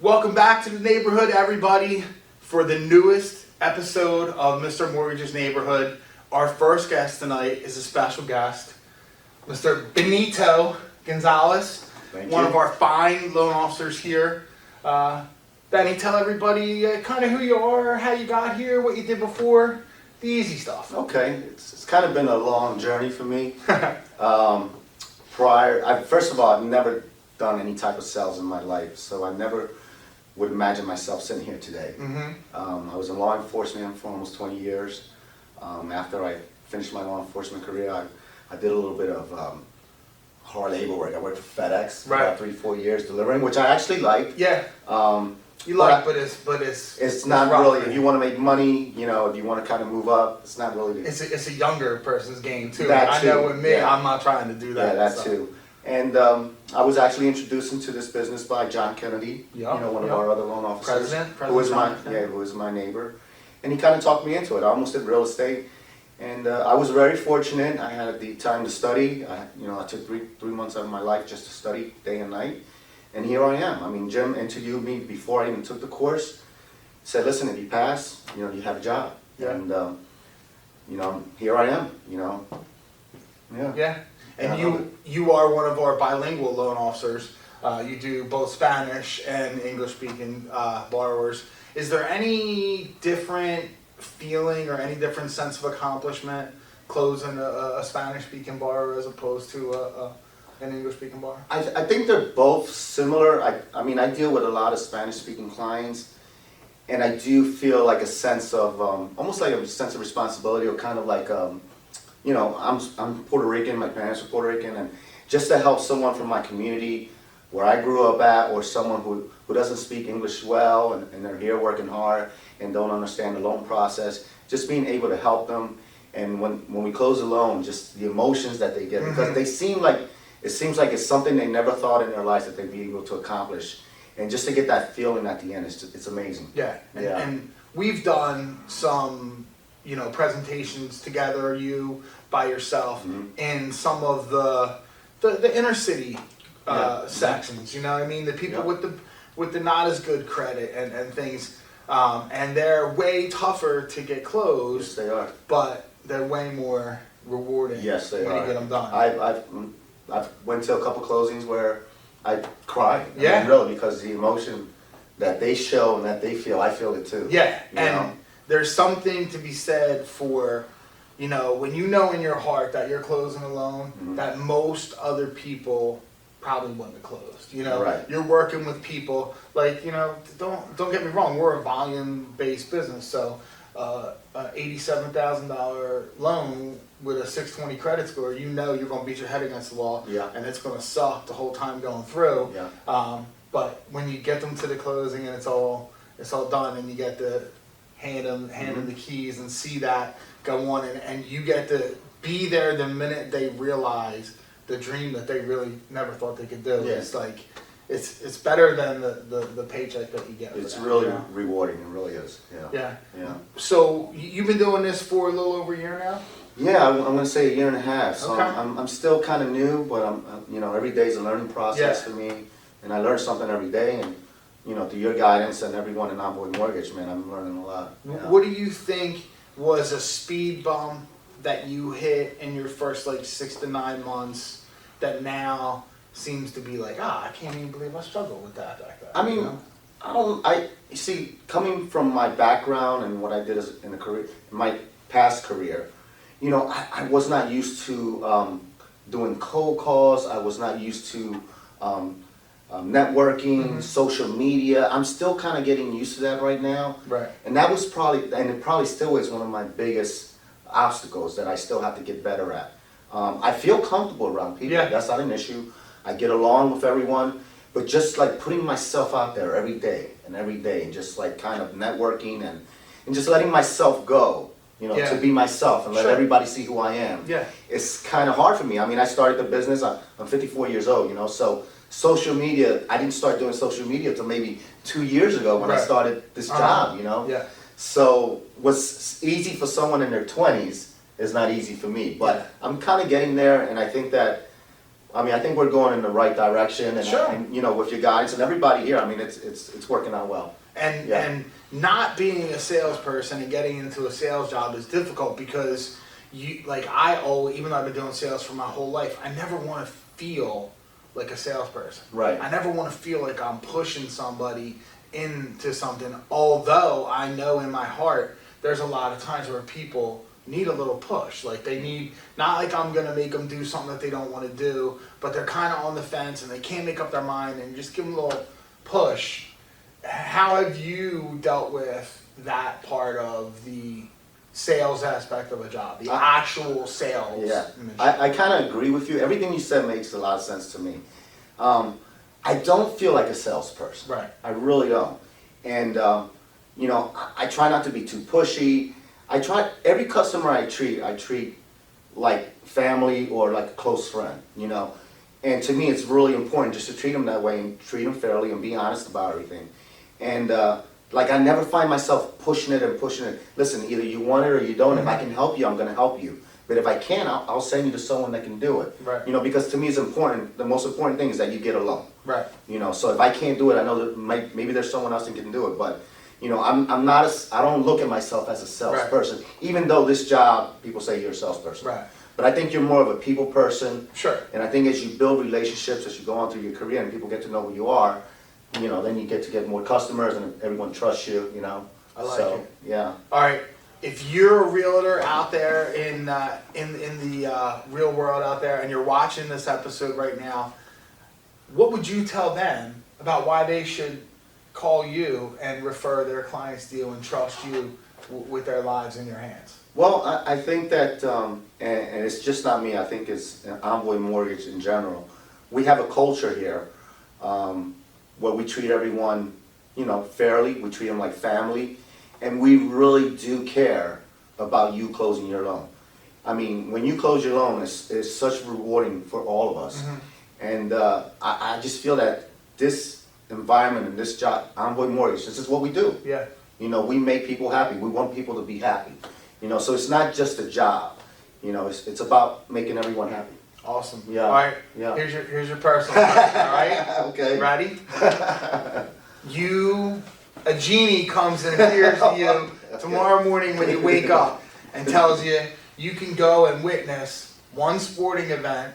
Welcome back to the neighborhood, everybody, for the newest episode of Mr. Mortgage's Neighborhood. Our first guest tonight is a special guest, Mr. Benito Gonzalez, one of our fine loan officers here. Benny, tell everybody kind of who you are, how you got here, what you did before, the easy stuff. Okay, it's kind of been a long journey for me. First of all, I've never done any type of sales in my life, so I never would imagine myself sitting here today. I was in law enforcement for almost 20 years. After I finished my law enforcement career, I did a little bit of hard labor work. I worked for FedEx for about 3-4 years delivering, which I actually like. Yeah. It's not really. If you want to make money, you know, if you want to kind of move up, it's not really. It's a younger person's game too. That too. I know with me, I'm not trying to do that. Yeah, that too. And I was actually introduced into this business by John Kennedy, one of our other loan officers, who was my neighbor, and he kind of talked me into it. I almost did real estate, and I was very fortunate. I had the time to study. I took three months out of my life just to study day and night, and here I am. I mean, Jim interviewed me before I even took the course. He said, "Listen, if you pass, you have a job." Yeah. And here I am. Yeah. And you are one of our bilingual loan officers. You do both Spanish and English-speaking borrowers. Is there any different feeling or any different sense of accomplishment closing a Spanish-speaking borrower as opposed to an English-speaking borrower? I think they're both similar. I mean, I deal with a lot of Spanish-speaking clients, and I do feel like a sense of, almost like a sense of responsibility, or kind of like, I'm Puerto Rican, my parents are Puerto Rican, and just to help someone from my community where I grew up at, or someone who doesn't speak English well, and they're here working hard and don't understand the loan process, just being able to help them. And when we close a loan, just the emotions that they get, because it seems like it's something they never thought in their lives that they'd be able to accomplish. And just to get that feeling at the end, it's amazing. Yeah, and we've done some presentations together, you by yourself, in some of the inner city sections. You know what I mean? The people with the not as good credit and things, and they're way tougher to get closed. Yes, they are. But they're way more rewarding. Yes, they when are. you get them done. I've went to a couple closings where I cried. Yeah. I mean, really, because the emotion that they show and that they feel, I feel it too. Yeah, and there's something to be said for, when you know in your heart that you're closing a loan, that most other people probably wouldn't have closed. Right. You're working with people, like, don't get me wrong, we're a volume-based business, so an $87,000 loan with a 620 credit score, you're going to beat your head against the wall, and it's going to suck the whole time going through. Yeah. But when you get them to the closing and it's all done, and you get to hand them the keys and see that go on, and you get to be there the minute they realize the dream that they really never thought they could do. Yeah. It's like it's better than the paycheck that you get. It's really rewarding. It really is. Yeah. So you've been doing this for a little over a year now? Yeah, I'm going to say a year and a half. So okay. I'm still kind of new, but every day is a learning process for me, and I learn something every day. And through your guidance and everyone in Envoy Mortgage, man, I'm learning a lot. What do you think was a speed bump that you hit in your first 6 to 9 months that now seems to be like, I can't even believe I struggled with that back then? I mean, you see, coming from my background and what I did in my past career, I was not used to doing cold calls. I was not used to networking, social media. I'm still kind of getting used to that right now. Right. And that was it probably still is one of my biggest obstacles that I still have to get better at. I feel comfortable around people. Yeah. That's not an issue. I get along with everyone, but just putting myself out there every day, and just kind of networking and just letting myself go, to be myself and let everybody see who I am. Yeah. It's kind of hard for me. I mean, I started the business, I'm 54 years old, so social media, I didn't start doing social media until maybe 2 years ago when I started this job, Yeah. So what's easy for someone in their 20s is not easy for me, but I'm kind of getting there, and I think that I mean, I think we're going in the right direction, and, Sure. and you know, with your guidance and everybody here, I mean, it's working out well. And Yeah. and not being a salesperson and getting into a sales job is difficult because you like even though I've been doing sales for my whole life, I never want to feel like a salesperson. Right. I never want to feel like I'm pushing somebody into something. Although I know in my heart there's a lot of times where people need a little push. Like they need, not like I'm gonna make them do something that they don't want to do, but they're kind of on the fence and they can't make up their mind, and just give them a little push. How have you dealt with that part of the sales aspect of a job, the actual sales? Yeah, in the job? I kind of agree with you. Everything you said makes a lot of sense to me. I don't feel like a salesperson. Right. I really don't. And, you know, I try not to be too pushy. Every customer I treat like family or like a close friend, you know. And to me, it's really important just to treat them that way and treat them fairly and be honest about everything. And, like, I never find myself pushing it and pushing it. Listen, either you want it or you don't. If I can help you, I'm going to help you. But if I can't, I'll send you to someone that can do it. Right. You know, because to me it's important, the most important thing is that you get along. Right. You know, so if I can't do it, I know that maybe there's someone else that can do it. But, you know, I don't look at myself as a salesperson. Right. Even though this job, people say you're a salesperson. Right. But I think you're more of a people person. Sure. And I think as you build relationships, as you go on through your career and people get to know who you are, you know, then you get to get more customers and everyone trusts you, you know. I like it. Yeah. All right. If you're a realtor out there in the real world out there and you're watching this episode right now, what would you tell them about why they should call you and refer their clients to you and trust you with their lives in your hands? Well, I think that, and it's just not me, I think it's Envoy Mortgage in general. We have a culture here where we treat everyone, you know, fairly. We treat them like family. And we really do care about you closing your loan. I mean, when you close your loan, it's such rewarding for all of us. Mm-hmm. And I just feel that this environment and this job, Envoy Mortgage, this is what we do. Yeah. You know, we make people happy. We want people to be happy. You know, so it's not just a job. You know, it's about making everyone happy. Awesome. Yeah. All right. Yeah. Here's your personal question, all right? Okay. Ready? A genie comes and appears to you tomorrow morning when you wake up and tells you you can go and witness one sporting event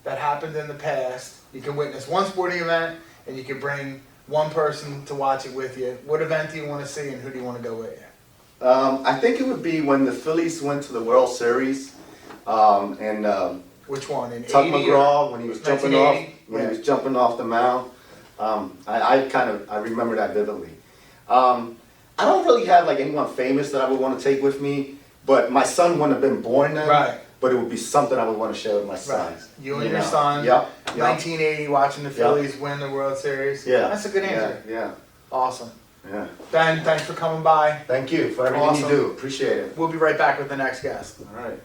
that happened in the past. You can witness one sporting event and you can bring one person to watch it with you. What event do you want to see and who do you want to go with you? I think it would be when the Phillies went to the World Series, and which one? In Tuck 80 McGraw when he was jumping off 1980? he was jumping off the mound. I remember that vividly. I don't really have like anyone famous that I would want to take with me, but my son wouldn't have been born then. Right. But it would be something I would want to share with my son. Right. You and your son. Yep. 1980, watching the Phillies win the World Series. Yeah. That's a good answer. Yeah. Awesome. Yeah. Ben, thanks for coming by. Thank you for everything Awesome. you do. Appreciate it. We'll be right back with the next guest. All right.